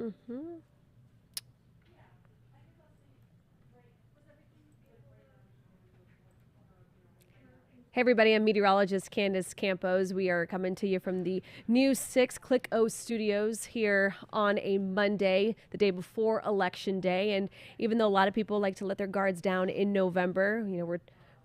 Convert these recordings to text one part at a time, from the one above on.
Mm-hmm. Hey everybody, I'm meteorologist Candace Campos. We are coming to you from the new 6 Click O studios here on a Monday, the day before Election Day. And even though a lot of people like to let their guards down in November,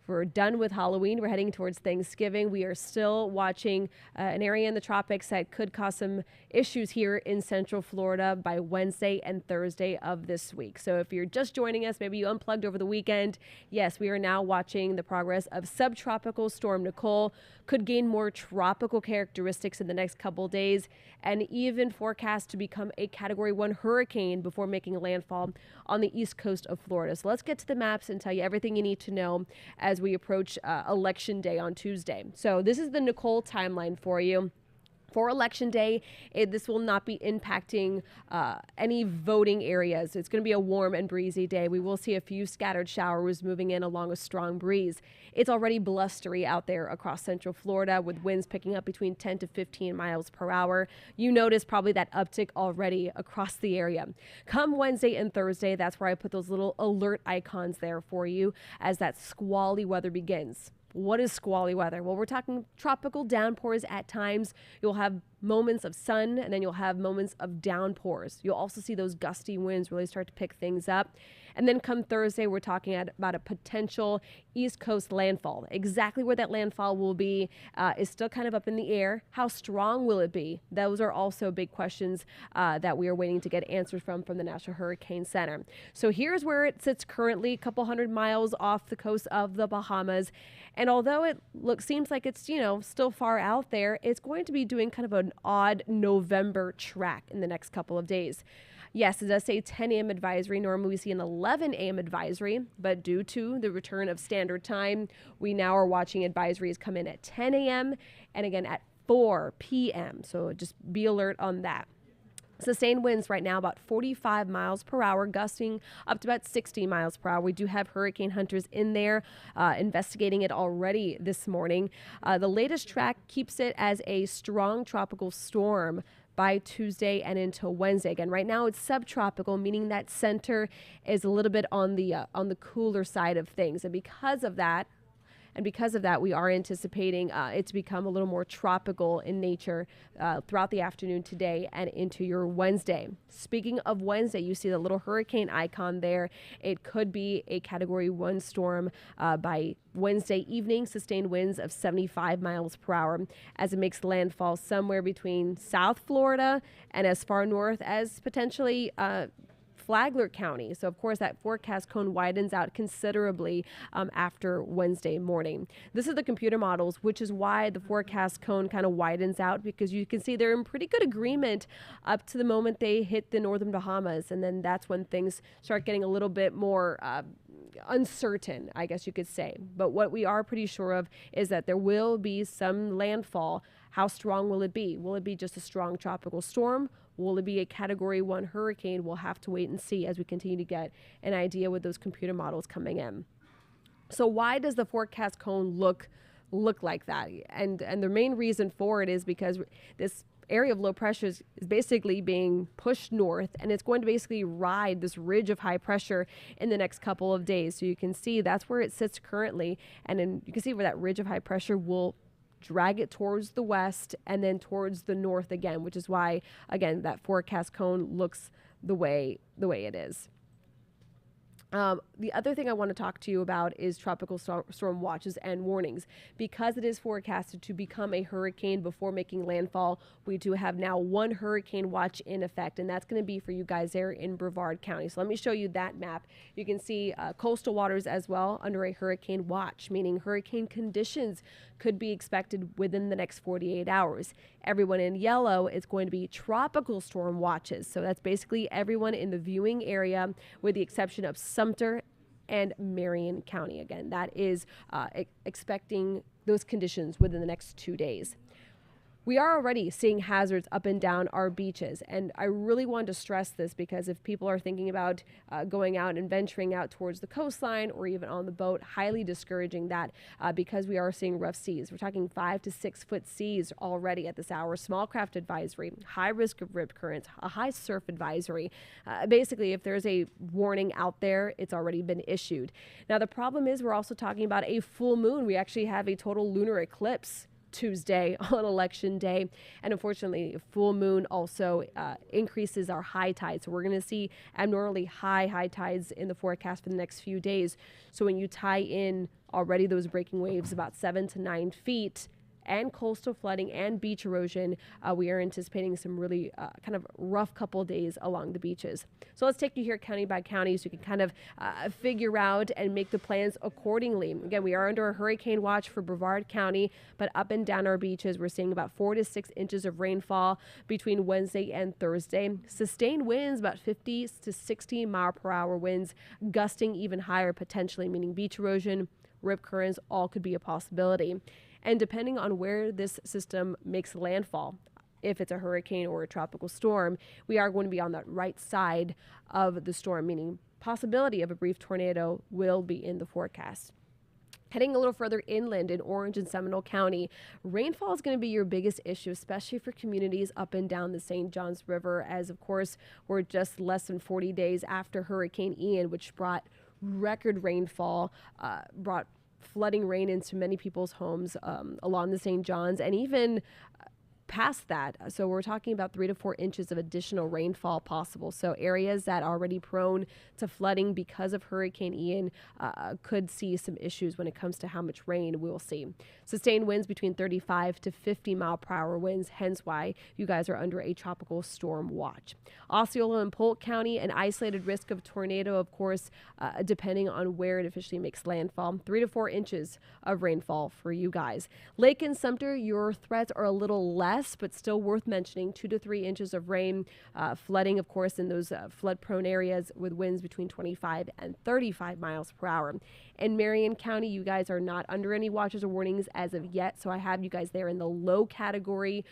we're done with Halloween. We're heading towards Thanksgiving. We are still watching an area in the tropics that could cause some issues here in Central Florida by Wednesday and Thursday of this week. So if you're just joining us, maybe you unplugged over the weekend. Yes, we are now watching the progress of Subtropical Storm Nicole. Could gain more tropical characteristics in the next couple days and even forecast to become a Category 1 hurricane before making landfall on the east coast of Florida. So let's get to the maps and tell you everything you need to know as we approach Election Day on Tuesday. So this is the Nicole timeline for you. For Election Day, this will not be impacting any voting areas. It's going to be a warm and breezy day. We will see a few scattered showers moving in along a strong breeze. It's already blustery out there across Central Florida with winds picking up between 10 to 15 miles per hour. You notice probably that uptick already across the area. Come Wednesday and Thursday, that's where I put those little alert icons there for you as that squally weather begins. What is squally weather? Well, we're talking tropical downpours at times. You'll have moments of sun and then you'll have moments of downpours. You'll also see those gusty winds really start to pick things up. And then come Thursday, we're talking about a potential East Coast landfall. Exactly where that landfall will be is still kind of up in the air. How strong will it be? Those are also big questions that we are waiting to get answers from the National Hurricane Center. So here's where it sits currently, a couple hundred miles off the coast of the Bahamas. And although it seems like it's, still far out there, it's going to be doing kind of an odd November track in the next couple of days. Yes, it does say 10 a.m. advisory. Normally we see an 11 a.m. advisory, but due to the return of standard time, we now are watching advisories come in at 10 a.m. and again at 4 p.m. So just be alert on that. Sustained winds right now about 45 miles per hour, gusting up to about 60 miles per hour. We do have hurricane hunters in there investigating it already this morning. The latest track keeps it as a strong tropical storm by Tuesday and into Wednesday. Again, right now it's subtropical, meaning that center is a little bit on the cooler side of things. And because of that, we are anticipating it to become a little more tropical in nature throughout the afternoon today and into your Wednesday. Speaking of Wednesday, you see the little hurricane icon there. It could be a Category 1 storm by Wednesday evening, sustained winds of 75 miles per hour as it makes landfall somewhere between South Florida and as far north as potentially Flagler County. So, of course, that forecast cone widens out considerably after Wednesday morning. This is the computer models, which is why the forecast cone kind of widens out, because you can see they're in pretty good agreement up to the moment they hit the northern Bahamas. And then that's when things start getting a little bit more uncertain, I guess you could say. But what we are pretty sure of is that there will be some landfall. How strong will it be? Will it be just a strong tropical storm? Will it be a Category 1 hurricane? We'll have to wait and see as we continue to get an idea with those computer models coming in. So why does the forecast cone look like that? And the main reason for it is because this area of low pressure is basically being pushed north, and it's going to basically ride this ridge of high pressure in the next couple of days. So you can see that's where it sits currently, and then you can see where that ridge of high pressure will drag it towards the west and then towards the north again, which is why, again, that forecast cone looks the way it is. The other thing I want to talk to you about is tropical storm watches and warnings. Because it is forecasted to become a hurricane before making landfall, we do have now one hurricane watch in effect, and that's going to be for you guys there in Brevard County. So let me show you that map. You can see coastal waters as well under a hurricane watch, meaning hurricane conditions could be expected within the next 48 hours. Everyone in yellow is going to be tropical storm watches. So that's basically everyone in the viewing area with the exception of Sumter and Marion County. Again, that is expecting those conditions within the next 2 days. we are already seeing hazards up and down our beaches. And I really want to stress this because if people are thinking about going out and venturing out towards the coastline or even on the boat, highly discouraging that because we are seeing rough seas. We're talking 5 to 6 foot seas already at this hour, small craft advisory, high risk of rip currents, a high surf advisory. Basically, if there's a warning out there, it's already been issued. Now, the problem is we're also talking about a full moon. We actually have a total lunar eclipse Tuesday on election day, and unfortunately full moon also increases our high tide, so we're going to see abnormally high tides in the forecast for the next few days. So when you tie in already those breaking waves about 7 to 9 feet and coastal flooding and beach erosion, we are anticipating some really kind of rough couple days along the beaches. So let's take you here county by county so you can kind of figure out and make the plans accordingly. Again, we are under a hurricane watch for Brevard County, but up and down our beaches, we're seeing about 4 to 6 inches of rainfall between Wednesday and Thursday. Sustained winds, about 50 to 60 mile per hour winds, gusting even higher potentially, meaning beach erosion, rip currents, all could be a possibility. And depending on where this system makes landfall, if it's a hurricane or a tropical storm, we are going to be on the right side of the storm, meaning possibility of a brief tornado will be in the forecast. Heading a little further inland in Orange and Seminole County, rainfall is going to be your biggest issue, especially for communities up and down the St. Johns River, as of course we're just less than 40 days after Hurricane Ian, which brought record rainfall, brought flooding rain into many people's homes along the St. Johns and even past that. So we're talking about 3 to 4 inches of additional rainfall possible. So areas that are already prone to flooding because of Hurricane Ian could see some issues when it comes to how much rain we'll see. Sustained winds between 35 to 50 mile per hour winds, hence why you guys are under a tropical storm watch. Osceola and Polk County, an isolated risk of tornado, of course, depending on where it officially makes landfall. 3 to 4 inches of rainfall for you guys. Lake and Sumter, your threats are a little less, but still worth mentioning. 2 to 3 inches of rain, flooding, of course, in those flood-prone areas with winds between 25 and 35 miles per hour. In Marion County, you guys are not under any watches or warnings as of yet, so I have you guys there in the low category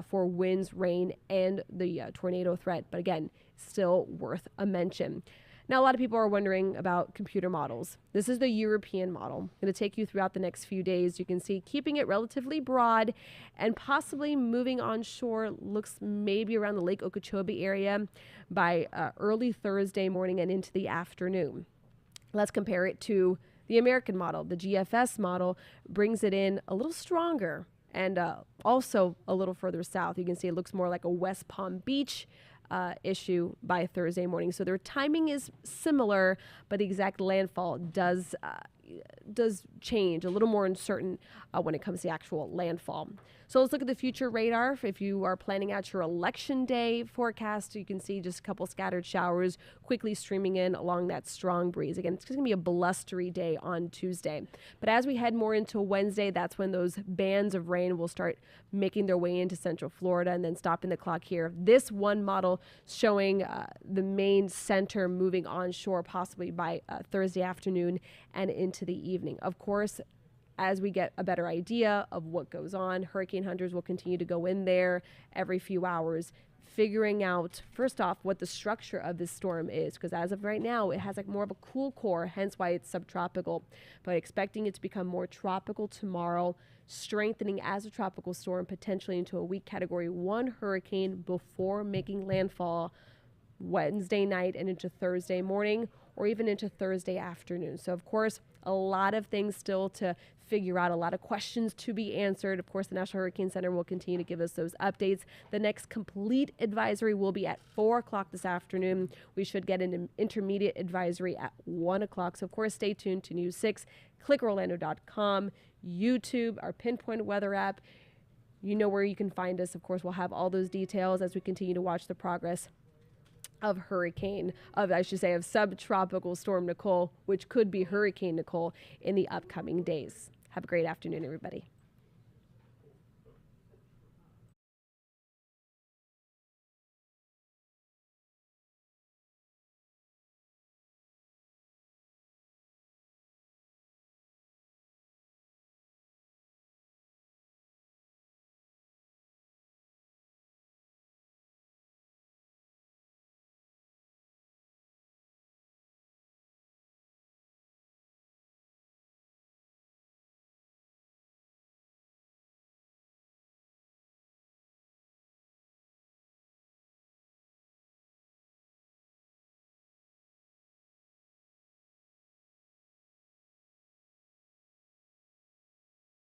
for winds, rain, and the tornado threat. But again, still worth a mention. Now, a lot of people are wondering about computer models. This is the European model. I'm going to take you throughout the next few days. You can see keeping it relatively broad and possibly moving onshore, looks maybe around the Lake Okeechobee area by early Thursday morning and into the afternoon. Let's compare it to the American model. The GFS model brings it in a little stronger and also a little further south. You can see it looks more like a West Palm Beach issue by Thursday morning. So their timing is similar, but the exact landfall does change, a little more uncertain when it comes to actual landfall. So let's look at the future radar. If you are planning out your election day forecast, you can see just a couple scattered showers quickly streaming in along that strong breeze. Again, it's going to be a blustery day on Tuesday. But as we head more into Wednesday, that's when those bands of rain will start making their way into central Florida and then stopping the clock here. This one model showing the main center moving onshore possibly by Thursday afternoon and into the evening. Of course, as we get a better idea of what goes on, hurricane hunters will continue to go in there every few hours, figuring out, first off, what the structure of this storm is, because as of right now, it has like more of a cool core, hence why it's subtropical, but expecting it to become more tropical tomorrow, strengthening as a tropical storm, potentially into a weak Category 1 hurricane before making landfall Wednesday night and into Thursday morning, or even into Thursday afternoon. So, of course, a lot of things still to figure out, a lot of questions to be answered. Of course, the National Hurricane Center will continue to give us those updates. The next complete advisory will be at 4 o'clock this afternoon. We should get an intermediate advisory at 1 o'clock. So, of course, stay tuned to News 6, clickorlando.com, YouTube, our Pinpoint Weather app. You know where you can find us. Of course, we'll have all those details as we continue to watch the progress of Subtropical Storm Nicole, which could be Hurricane Nicole in the upcoming days. Have a great afternoon, everybody.